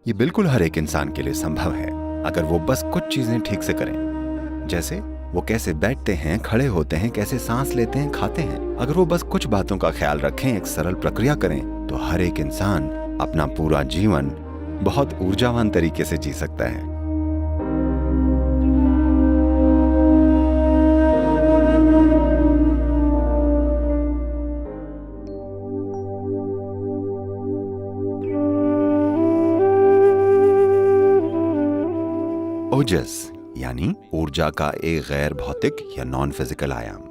ये बिल्कुल हर एक इंसान के लिए संभव है अगर वो बस कुछ चीजें ठीक से करें। जैसे वो कैसे बैठते हैं, खड़े होते हैं, कैसे सांस लेते हैं, खाते हैं। अगर वो बस कुछ बातों का ख्याल रखें, एक सरल प्रक्रिया करें, तो हर एक इंसान अपना पूरा जीवन बहुत ऊर्जावान तरीके से जी सकता है। ओजस यानी ऊर्जा का एक गैर भौतिक या नॉन फिजिकल आयाम।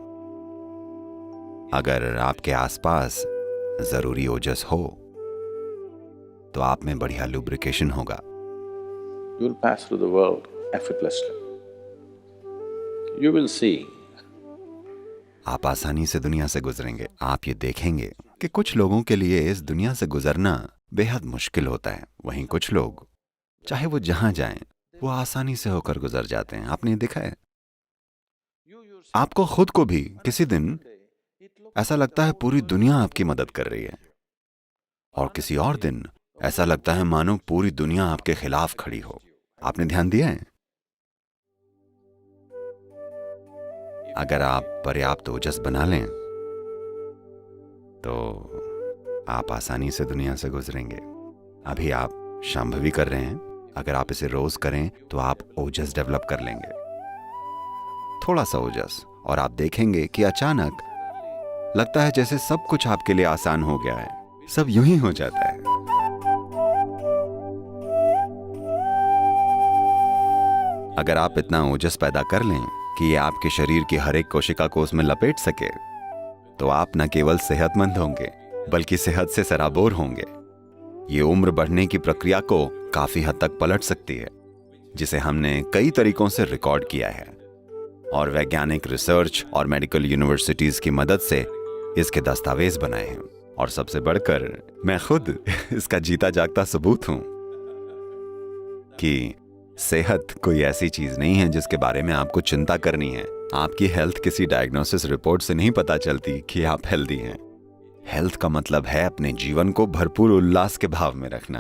अगर आपके आसपास जरूरी ओजस हो तो आप में बढ़िया लुब्रिकेशन होगा। You will pass through the world effortlessly. You will see. आप आसानी से दुनिया से गुजरेंगे। आप ये देखेंगे कि कुछ लोगों के लिए इस दुनिया से गुजरना बेहद मुश्किल होता है, वहीं कुछ लोग चाहे वो जहां जाएं वो आसानी से होकर गुजर जाते हैं। आपने देखा है, आपको खुद को भी किसी दिन ऐसा लगता है पूरी दुनिया आपकी मदद कर रही है, और किसी और दिन ऐसा लगता है मानो पूरी दुनिया आपके खिलाफ खड़ी हो। आपने ध्यान दिया है? अगर आप पर्याप्त ओजस बना लें तो आप आसानी से दुनिया से गुजरेंगे। अभी आप शांभवी कर रहे हैं, अगर आप इसे रोज करें तो आप ओजस डेवलप कर लेंगे, थोड़ा सा ओजस, और आप देखेंगे कि अचानक लगता है जैसे सब कुछ आपके लिए आसान हो गया है, सब यूं ही हो जाता है। अगर आप इतना ओजस पैदा कर लें कि ये आपके शरीर की हर एक कोशिका को उसमें लपेट सके, तो आप न केवल सेहतमंद होंगे बल्कि सेहत से सराबोर होंगे। ये उम्र बढ़ने की प्रक्रिया को काफी हद तक पलट सकती है, जिसे हमने कई तरीकों से रिकॉर्ड किया है, और वैज्ञानिक रिसर्च और मेडिकल यूनिवर्सिटीज की मदद से इसके दस्तावेज बनाए हैं। और सबसे बढ़कर मैं खुद इसका जीता जागता सबूत हूं कि सेहत कोई ऐसी चीज नहीं है जिसके बारे में आपको चिंता करनी है। आपकी हेल्थ किसी डायग्नोसिस रिपोर्ट से नहीं पता चलती कि आप हेल्दी हैं। हेल्थ का मतलब है अपने जीवन को भरपूर उल्लास के भाव में रखना।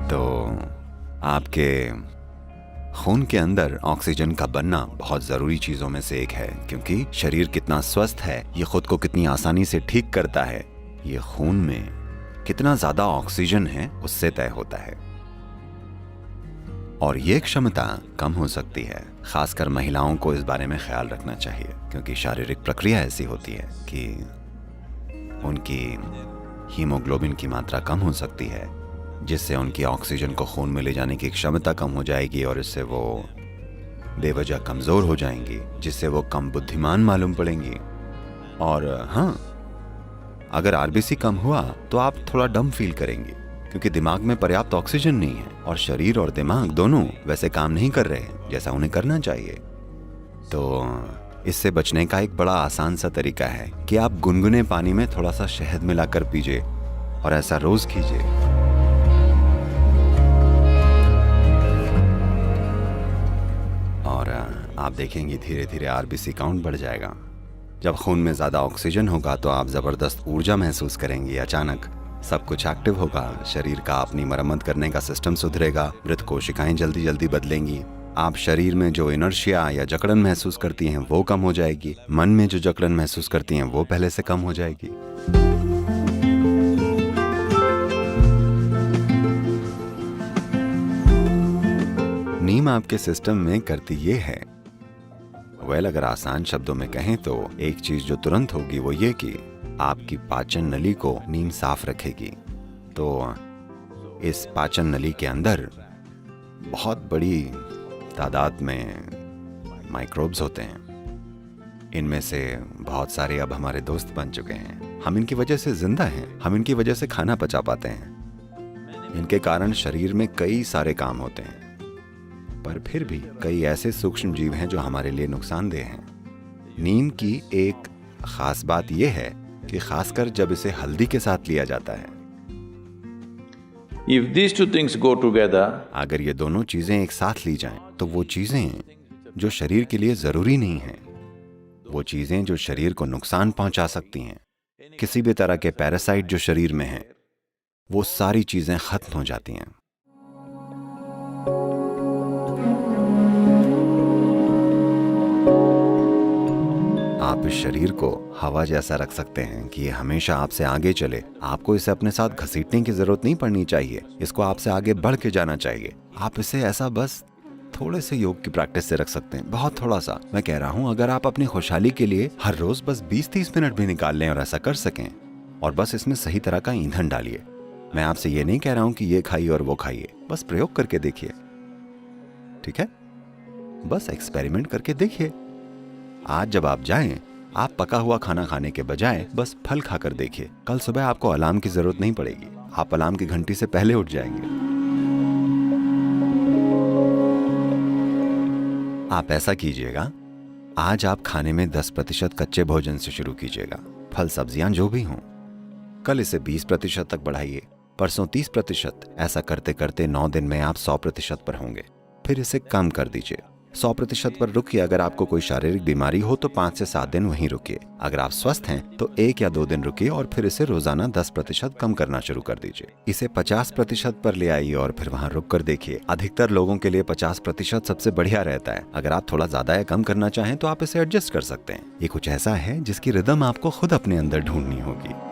तो आपके खून के अंदर ऑक्सीजन का बनना बहुत जरूरी चीजों में से एक है, क्योंकि शरीर कितना स्वस्थ है, ये खुद को कितनी आसानी से ठीक करता है, ये खून में कितना ज्यादा ऑक्सीजन है उससे तय होता है। और ये क्षमता कम हो सकती है। खासकर महिलाओं को इस बारे में ख्याल रखना चाहिए, क्योंकि शारीरिक प्रक्रिया ऐसी होती है कि उनकी हीमोग्लोबिन की मात्रा कम हो सकती है, जिससे उनकी ऑक्सीजन को खून में ले जाने की क्षमता कम हो जाएगी, और इससे वो बेवजह कमजोर हो जाएंगी, जिससे वो कम बुद्धिमान मालूम पड़ेंगी। और हाँ, अगर आरबीसी कम हुआ तो आप थोड़ा डम फील करेंगे, क्योंकि दिमाग में पर्याप्त ऑक्सीजन नहीं है, और शरीर और दिमाग दोनों वैसे काम नहीं कर रहे हैं जैसा उन्हें करना चाहिए। तो इससे बचने का एक बड़ा आसान सा तरीका है कि आप गुनगुने पानी में थोड़ा सा शहद मिलाकर पीजिए, और ऐसा रोज कीजिए। और आप देखेंगे धीरे धीरे आरबीसी काउंट बढ़ जाएगा। जब खून में ज्यादा ऑक्सीजन होगा तो आप जबरदस्त ऊर्जा महसूस करेंगे। अचानक सब कुछ एक्टिव होगा, शरीर का अपनी मरम्मत करने का सिस्टम सुधरेगा, मृत कोशिकाएं जल्दी जल्दी बदलेंगी, आप शरीर में जो इनर्शिया या जकड़न महसूस करती हैं वो कम हो जाएगी, मन में जो जकड़न महसूस करती हैं वो पहले से कम हो जाएगी। नीम आपके सिस्टम में करती ये है, अगर आसान शब्दों में कहें तो एक चीज जो तुरंत होगी वो ये कि आपकी पाचन नली को नीम साफ रखेगी। तो इस पाचन नली के अंदर बहुत बड़ी तादाद में माइक्रोब्स होते हैं। इनमें से बहुत सारे अब हमारे दोस्त बन चुके हैं। हम इनकी वजह से जिंदा हैं, हम इनकी वजह से खाना पचा पाते हैं। इनके कारण शरीर में कई सारे काम होते हैं, पर फिर भी कई ऐसे सूक्ष्म जीव हैं जो हमारे लिए नुकसानदेह हैं। नीम की एक खास बात यह है कि खासकर जब इसे हल्दी के साथ लिया जाता है, If these two things go together, अगर ये दोनों चीजें एक साथ ली जाएं, तो वो चीजें जो शरीर के लिए जरूरी नहीं हैं वो चीजें जो शरीर को नुकसान पहुंचा सकती हैं, किसी भी तरह के पैरासाइट जो शरीर में हैं, वो सारी चीजें खत्म हो जाती हैं। आप इस शरीर को हवा जैसा रख सकते हैं कि ये हमेशा आपसे आगे चले। आपको इसे अपने साथ घसीटने की जरूरत नहीं पड़नी चाहिए, इसको आपसे आगे बढ़ के जाना चाहिए। आप इसे ऐसा बस थोड़े से योग की प्रैक्टिस से रख सकते हैं, बहुत थोड़ा सा। मैं कह रहा हूँ अगर आप अपनी खुशहाली के लिए हर रोज बस 20-30 मिनट भी निकाल लें और ऐसा कर सकें, और बस इसमें सही तरह का ईंधन डालिए। मैं आपसे ये नहीं कह रहा हूँ कि ये खाइए और वो खाइए, बस प्रयोग करके देखिए, ठीक है? बस एक्सपेरिमेंट करके देखिए। आज जब आप जाएं, आप पका हुआ खाना खाने के बजाय बस फल खाकर देखिए। कल सुबह आपको अलार्म की जरूरत नहीं पड़ेगी, आप अलार्म की घंटी से पहले उठ जाएंगे। आप ऐसा कीजिएगा, आज आप खाने में 10% कच्चे भोजन से शुरू कीजिएगा, फल सब्जियां जो भी हों। कल इसे 20% तक बढ़ाइए, परसों 30%। ऐसा करते करते 9 दिन में आप 100% पर होंगे। फिर इसे कम कर दीजिए, 100% पर रुकिए। अगर आपको कोई शारीरिक बीमारी हो तो 5 से 7 दिन वहीं रुकिए। अगर आप स्वस्थ हैं तो 1 या 2 दिन रुकिए और फिर इसे रोजाना 10% कम करना शुरू कर दीजिए। इसे 50% पर ले आइए और फिर वहां रुक कर देखिए। अधिकतर लोगों के लिए 50% सबसे बढ़िया रहता है। अगर आप थोड़ा ज्यादा या कम करना चाहें तो आप इसे एडजस्ट कर सकते हैं। ये कुछ ऐसा है जिसकी रिदम आपको खुद अपने अंदर ढूंढनी होगी।